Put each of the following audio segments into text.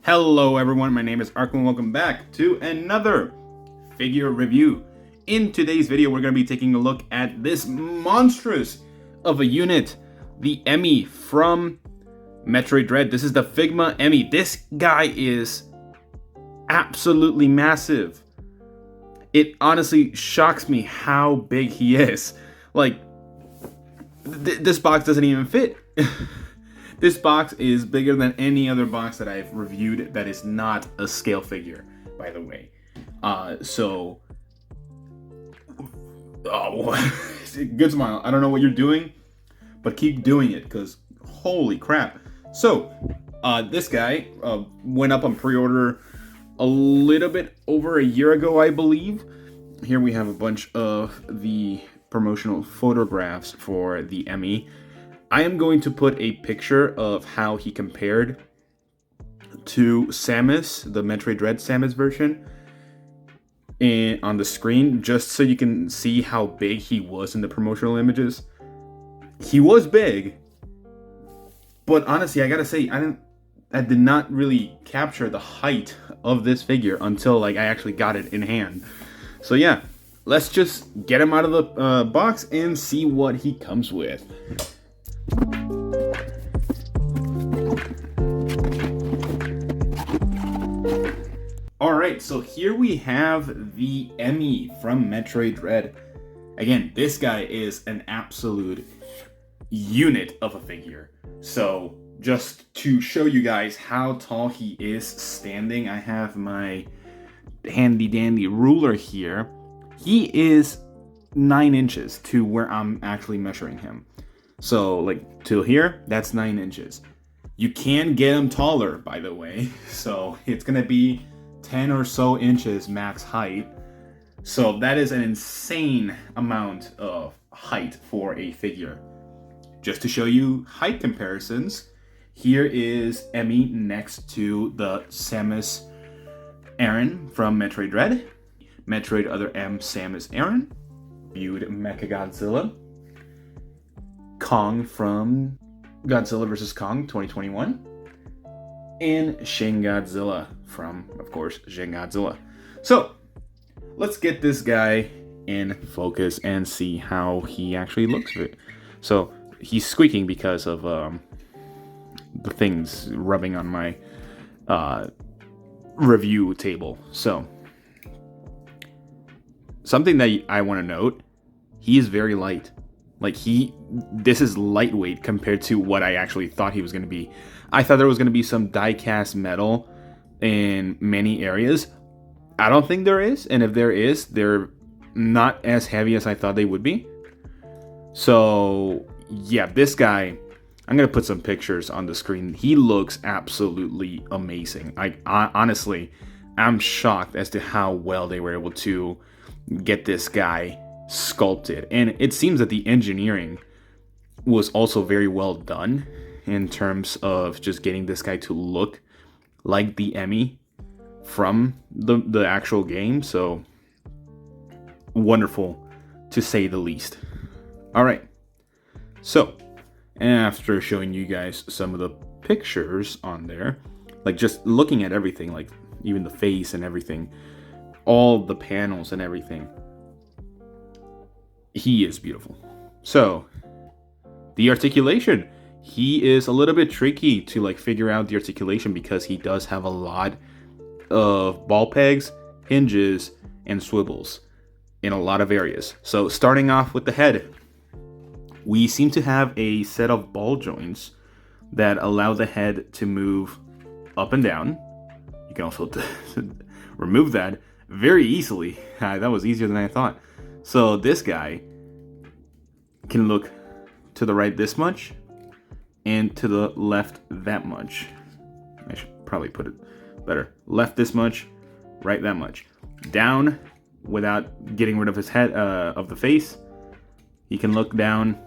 Hello everyone, my name is Ark and welcome back to another figure review. In today's video, we're going to be taking a look at this monstrous of a unit, the E.M.M.I from Metroid Dread. This is the Figma E.M.M.I. This guy is absolutely massive. It honestly shocks me how big he is. Like, this box doesn't even fit. This box is bigger than any other box that I've reviewed that is not a scale figure, by the way. Good smile. I don't know what you're doing, but keep doing it, because holy crap. So, this guy went up on pre-order a little bit over a year ago, I believe. Here we have a bunch of the promotional photographs for the E.M.M.I. I am going to put a picture of how he compared to Samus, the Metroid Dread Samus version, on the screen, just so you can see how big he was in the promotional images. He was big, but honestly, I gotta say, I did not really capture the height of this figure until I actually got it in hand. So yeah, let's just get him out of the box and see what he comes with. Alright, so here we have the E.M.M.I from Metroid Dread. Again, this guy is an absolute unit of a figure. So, just to show you guys how tall he is standing, I have my handy dandy ruler here. He is 9 inches to where I'm actually measuring him. So, till here, that's 9 inches. You can get him taller, by the way. So, it's gonna be 10 or so inches max height. So, that is an insane amount of height for a figure. Just to show you height comparisons, here is E.M.M.I next to the Samus Aran from Metroid Dread, Metroid Other M Samus Aran, viewed Mechagodzilla, Kong from Godzilla vs. Kong 2021, and Shin Godzilla from, of course, Shin Godzilla. So, let's get this guy in focus and see how he actually looks. So, he's squeaking because of the things rubbing on my review table. So, something that I want to note, he is very light. This is lightweight compared to what I actually thought he was going to be. I thought there was going to be some die-cast metal in many areas. I don't think there is, and if there is, they're not as heavy as I thought they would be. So, yeah, this guy, I'm going to put some pictures on the screen. He looks absolutely amazing. Honestly, I'm shocked as to how well they were able to get this guy sculpted, and it seems that the engineering was also very well done in terms of just getting this guy to look like the E.M.M.I from the actual game. So wonderful, to say the least. All right, so after showing you guys some of the pictures on there, just looking at everything, even the face and everything, all the panels and everything, he is beautiful. So, the articulation. He is a little bit tricky to figure out the articulation because he does have a lot of ball pegs, hinges, and swivels in a lot of areas. So, starting off with the head, we seem to have a set of ball joints that allow the head to move up and down. You can also remove that very easily. That was easier than I thought. So this guy can look to the right this much and to the left that much. I should probably put it better. Left this much, right that much. Down without getting rid of his head, of the face. He can look down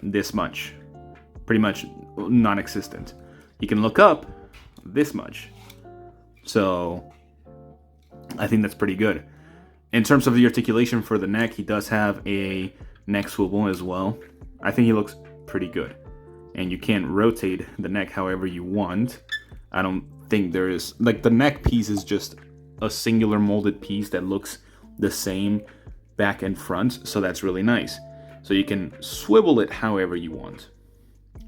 this much. Pretty much non-existent. He can look up this much. So I think that's pretty good. In terms of the articulation for the neck, he does have a neck swivel as well. I think he looks pretty good. And you can rotate the neck however you want. I don't think there is, like, the neck piece is just a singular molded piece that looks the same back and front, so that's really nice. So you can swivel it however you want.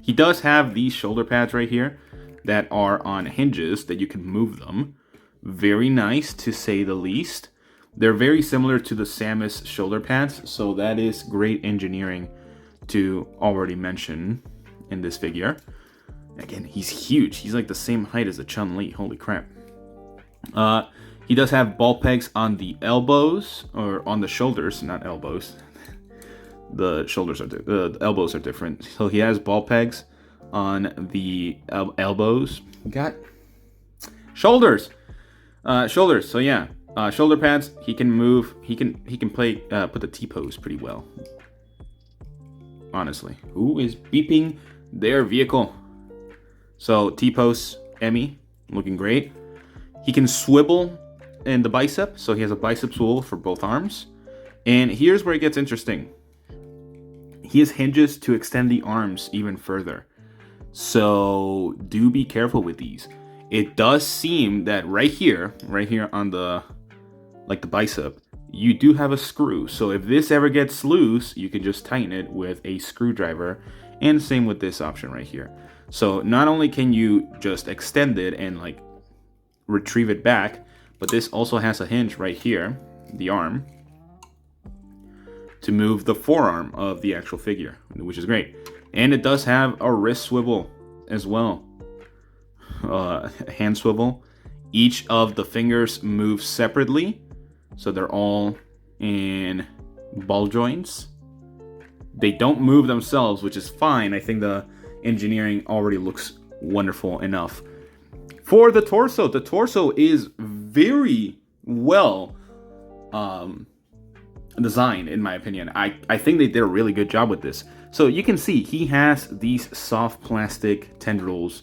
He does have these shoulder pads right here that are on hinges that you can move them. Very nice, to say the least. They're very similar to the Samus shoulder pads, so that is great engineering to already mention in this figure. Again, he's huge. He's like the same height as a Chun-Li. Holy crap. He does have ball pegs on the elbows, or on the shoulders, not elbows. The shoulders are the elbows are different. So he has ball pegs on the elbows. Got shoulders. Shoulders. So yeah, shoulder pads. He can move. He can play put the T pose pretty well. Honestly, who is beeping their vehicle? So T pose, E.M.M.I, looking great. He can swivel in the bicep, so he has a bicep swivel for both arms. And here's where it gets interesting. He has hinges to extend the arms even further. So do be careful with these. It does seem that right here on the bicep, you do have a screw. So if this ever gets loose, you can just tighten it with a screwdriver. And same with this option right here. So not only can you just extend it and like retrieve it back, but this also has a hinge right here, the arm, to move the forearm of the actual figure, which is great. And it does have a wrist swivel as well, hand swivel. Each of the fingers moves separately, so they're all in ball joints. They don't move themselves, which is fine. I think the engineering already looks wonderful enough. For the torso is very well designed, in my opinion. I think they did a really good job with this. So you can see he has these soft plastic tendrils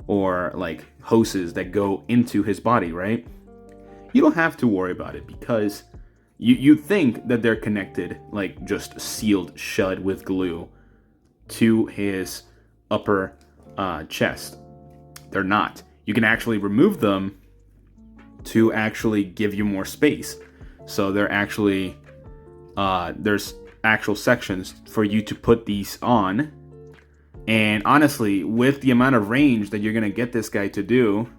or like hoses that go into his body, right? You don't have to worry about it because you think that they're connected, like just sealed shut with glue to his upper chest. They're not. You can actually remove them to actually give you more space. So they're actually there's actual sections for you to put these on. And honestly, with the amount of range that you're gonna get this guy to do,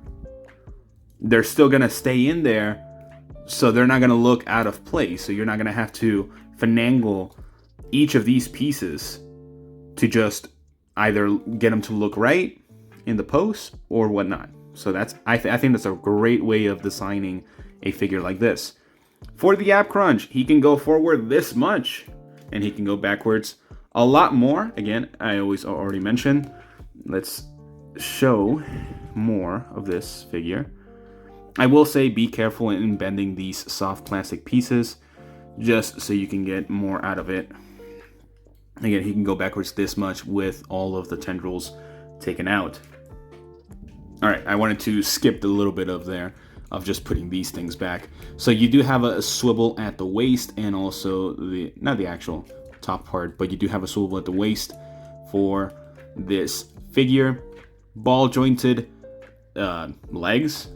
they're still gonna stay in there, so they're not gonna look out of place. So you're not gonna have to finagle each of these pieces to just either get them to look right in the pose or whatnot. So that's I think that's a great way of designing a figure like this. For the ab crunch, he can go forward this much, and he can go backwards a lot more. Again, I already mentioned. Let's show more of this figure. I will say be careful in bending these soft plastic pieces, just so you can get more out of it. Again, he can go backwards this much with all of the tendrils taken out. All right, I wanted to skip a little bit of just putting these things back. So you do have a swivel at the waist, and also not the actual top part, but you do have a swivel at the waist for this figure. Ball jointed legs.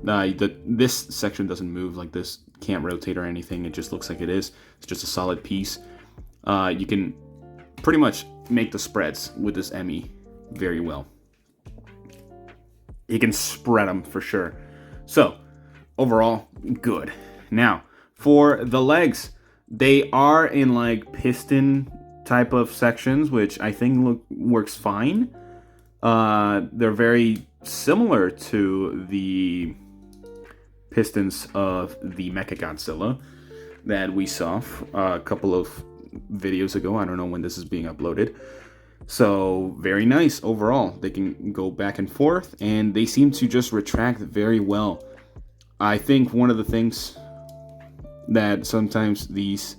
This section doesn't move, like this can't rotate or anything. It just looks like it is. It's just a solid piece. You can pretty much make the spreads with this E.M.M.I very well. You can spread them for sure. So overall, good. Now for the legs, they are in like piston type of sections, which I think works fine. They're very similar to the pistons of the Mechagodzilla that we saw a couple of videos ago. I don't know when this is being uploaded. So very nice overall. They can go back and forth, and they seem to just retract very well. I think one of the things that sometimes these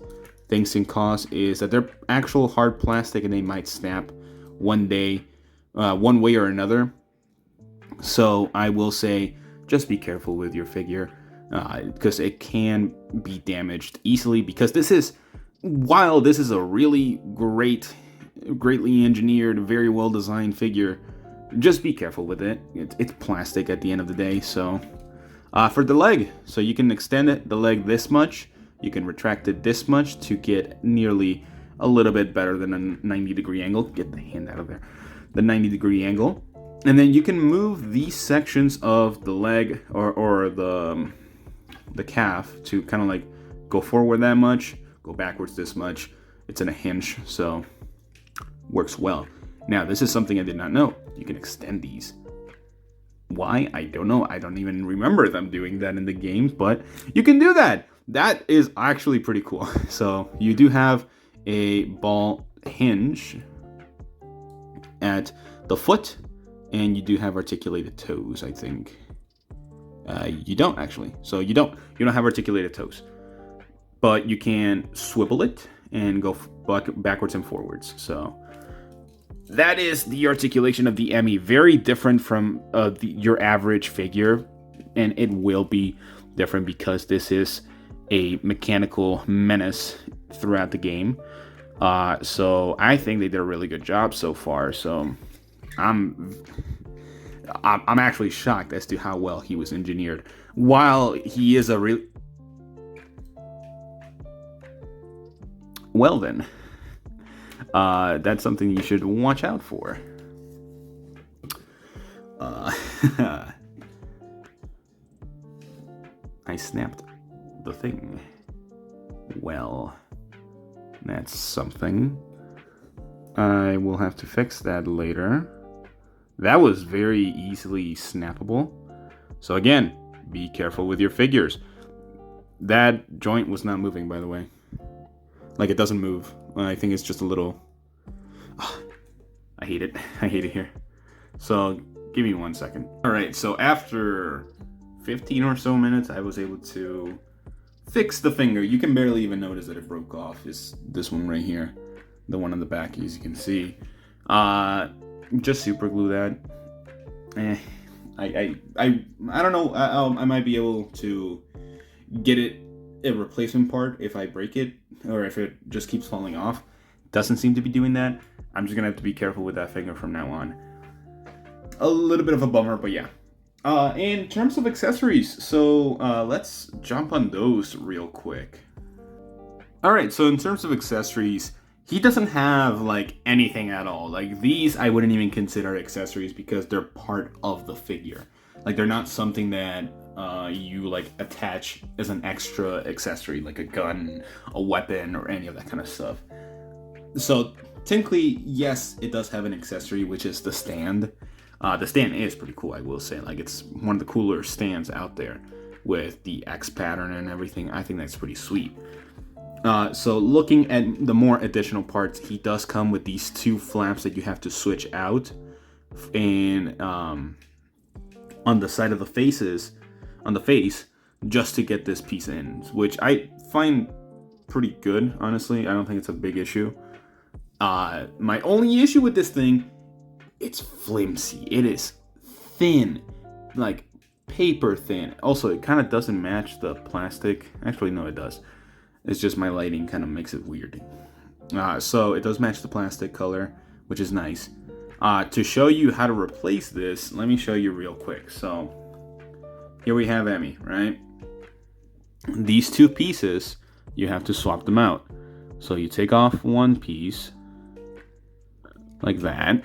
things can cause is that they're actual hard plastic and they might snap one way or another. So I will say just be careful with your figure because it can be damaged easily, because while this is a really greatly engineered, very well designed figure, just be careful with it. It's plastic at the end of the day. So for the leg, so you can extend the leg this much, you can retract it this much to get nearly a little bit better than a 90-degree angle. Get the hand out of there. The 90-degree angle. And then you can move these sections of the leg or the calf to kind of like go forward that much, go backwards this much. It's in a hinge, so works well. Now, this is something I did not know. You can extend these. Why? I don't know. I don't even remember them doing that in the game, but you can do that. That is actually pretty cool. So you do have a ball hinge at the foot, and you do have articulated toes, I think. You don't actually. So you don't have articulated toes, but you can swivel it and go backwards and forwards. So that is the articulation of the E.M.M.I. Very different from your average figure, and it will be different because this is a mechanical menace throughout the game. So I think they did a really good job so far. So I'm actually shocked as to how well he was engineered. While he is a real... Well then, that's something you should watch out for. I snapped the thing. Well, that's something. I will have to fix that later. That was very easily snappable. So again, be careful with your figures. That joint was not moving, by the way. Like, it doesn't move. I think it's just a little... Oh, I hate it. I hate it here. So, give me 1 second. Alright, so after 15 or so minutes, I was able to fix the finger. You can barely even notice that it broke off. It's this one right here. The one on the back, as you can see. Just super glue that. I don't know. I might be able to get it a replacement part if I break it, or if it just keeps falling off. Doesn't seem to be doing that. I'm just gonna have to be careful with that finger from now on. A little bit of a bummer, but yeah. In terms of accessories, so let's jump on those real quick. Alright, so in terms of accessories, he doesn't have like anything at all. Like, these I wouldn't even consider accessories because they're part of the figure. Like, they're not something that you like attach as an extra accessory, like a gun, a weapon, or any of that kind of stuff. So technically, yes, it does have an accessory, which is the stand. The stand is pretty cool, I will say. Like, it's one of the cooler stands out there with the X pattern and everything. I think that's pretty sweet. So looking at the more additional parts, he does come with these two flaps that you have to switch out, and on the side of the face, just to get this piece in, which I find pretty good, honestly. I don't think it's a big issue. My only issue with this thing, it's flimsy. It is thin, like paper thin. Also, it kind of doesn't match the plastic. Actually, no, it does. It's just my lighting kind of makes it weird. So it does match the plastic color, which is nice. To show you how to replace this, let me show you real quick. So here we have E.M.M.I, right? These two pieces, you have to swap them out. So you take off one piece, like that, and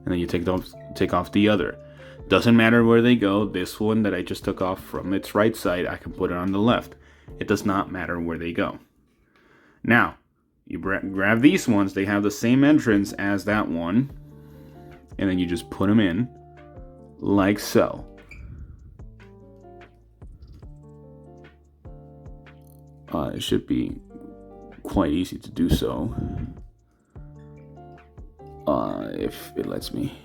then you take off the other. Doesn't matter where they go. This one that I just took off from its right side, I can put it on the left. It does not matter where they go. Now, you grab these ones. They have the same entrance as that one. And then you just put them in like so. It should be quite easy to do so. If it lets me.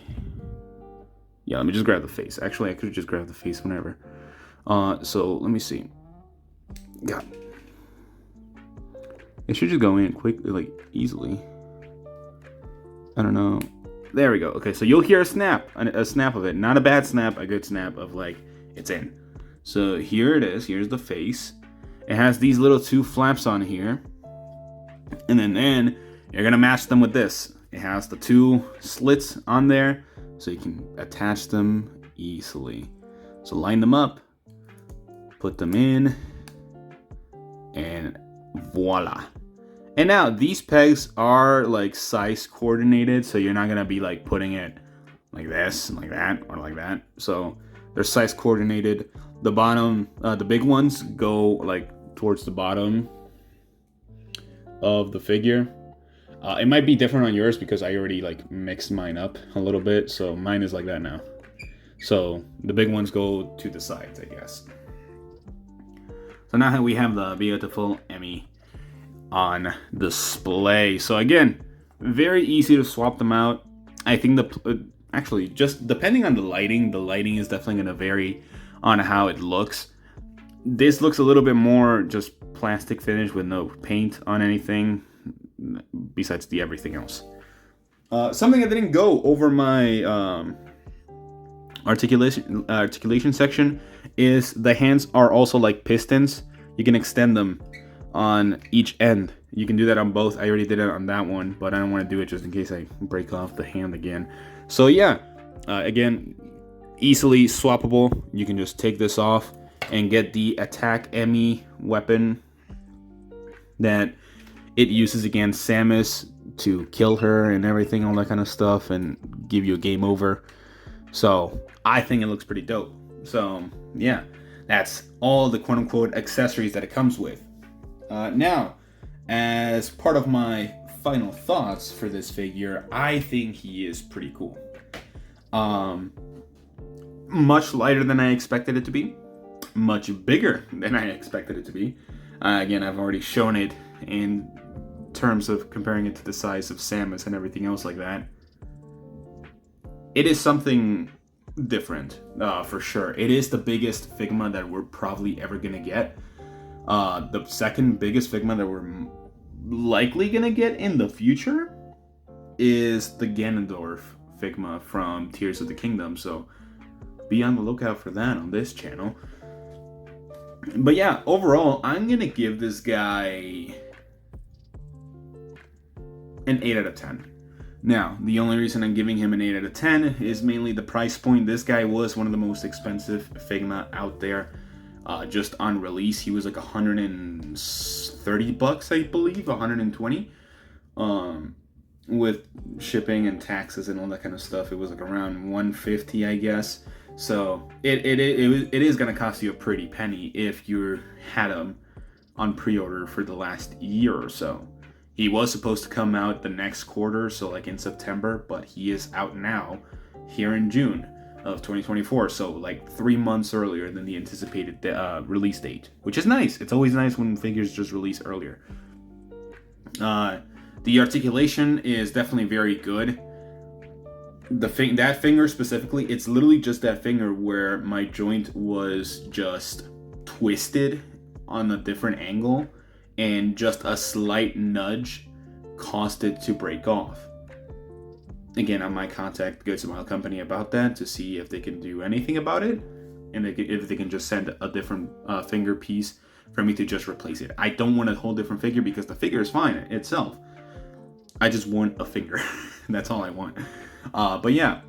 Yeah, let me just grab the face. Actually, I could have just grabbed the face whenever. So let me see. God. It should just go in quickly, like easily. I don't know. There we go. Okay, so you'll hear a snap of it. Not a bad snap, a good snap of like it's in. So here it is. Here's the face. It has these little two flaps on here, and then you're gonna match them with this. It has the two slits on there so you can attach them easily. So line them up, put them in, and voila. And now these pegs are like size coordinated, so you're not gonna be like putting it like this, like that, or like that. So they're size coordinated. The bottom, the big ones go like towards the bottom of the figure. It might be different on yours because I already like mixed mine up a little bit. So mine is like that now. So the big ones go to the sides, I guess. So now we have the beautiful E.M.M.I on display. So again, very easy to swap them out. I think actually, just depending on the lighting is definitely going to vary on how it looks. This looks a little bit more just plastic finish with no paint on anything besides the everything else. Something that didn't go over my articulation section is the hands are also like pistons. You can extend them on each end. You can do that on both. I already did it on that one, but I don't want to do it just in case I break off the hand again. So yeah, again, easily swappable. You can just take this off and get the attack E.M.M.I weapon that it uses against Samus to kill her and everything, all that kind of stuff, and give you a game over. So I think it looks pretty dope. So yeah, that's all the quote-unquote accessories that it comes with. Now, as part of my final thoughts for this figure, I think he is pretty cool. Much lighter than I expected it to be. Much bigger than I expected it to be. Again, I've already shown it in terms of comparing it to the size of Samus and everything else like that. It is something different, for sure. It is the biggest Figma that we're probably ever gonna get. The second biggest Figma that we're likely gonna get in the future is the Ganondorf Figma from Tears of the Kingdom. So be on the lookout for that on this channel. But yeah, overall, I'm gonna give this guy an 8 out of 10. Now, the only reason I'm giving him an 8 out of 10 is mainly the price point. This guy was one of the most expensive Figma out there. Just on release, he was like $130, I believe, 120. With shipping and taxes and all that kind of stuff, it was like around 150, I guess. So it is gonna cost you a pretty penny if you had him on pre-order for the last year or so. He was supposed to come out the next quarter, so like in September, but he is out now, here in June of 2024, so like 3 months earlier than the anticipated release date, which is nice. It's always nice when figures just release earlier. The articulation is definitely very good. That finger specifically, it's literally just that finger where my joint was just twisted on a different angle, and just a slight nudge caused it to break off. Again, I might contact Good Smile Company about that to see if they can do anything about it, and if they can just send a different finger piece for me to just replace it. I don't want a whole different figure because the figure is fine itself. I just want a finger. That's all I want. But yeah,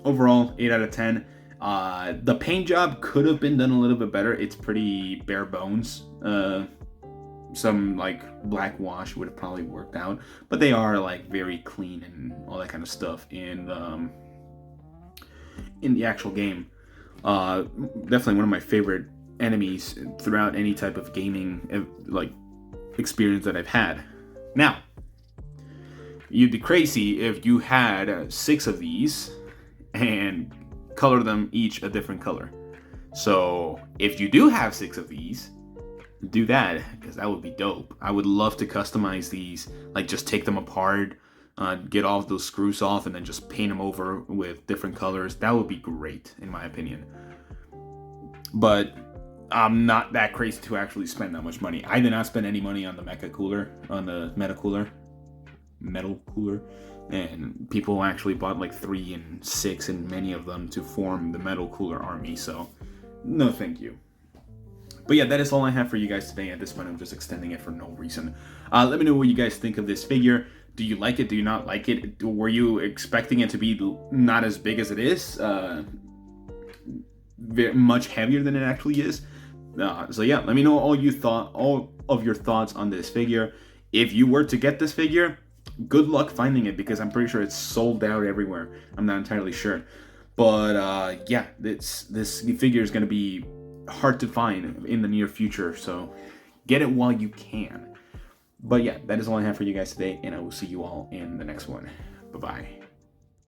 overall, 8 out of 10. The paint job could have been done a little bit better. It's pretty bare bones. Some like black wash would have probably worked out, but they are like very clean and all that kind of stuff in the actual game. Definitely one of my favorite enemies throughout any type of gaming like experience that I've had. Now, you'd be crazy if you had 6 of these and color them each a different color. So if you do have 6 of these, do that, because that would be dope. I would love to customize these, like just take them apart, get all those screws off, and then just paint them over with different colors. That would be great, in my opinion. But I'm not that crazy to actually spend that much money. I did not spend any money on the metal cooler, and people actually bought like 3 and 6 and many of them to form the metal cooler army. So, no, thank you. But yeah, that is all I have for you guys today. At this point, I'm just extending it for no reason. Let me know what you guys think of this figure. Do you like it? Do you not like it? Were you expecting it to be not as big as it is? Much heavier than it actually is. So yeah, let me know all of your thoughts on this figure. If you were to get this figure, good luck finding it because I'm pretty sure it's sold out everywhere. I'm not entirely sure, but yeah, this figure is gonna be hard to find in the near future. So get it while you can. But yeah, that is all I have for you guys today, and I will see you all in the next one. Bye bye.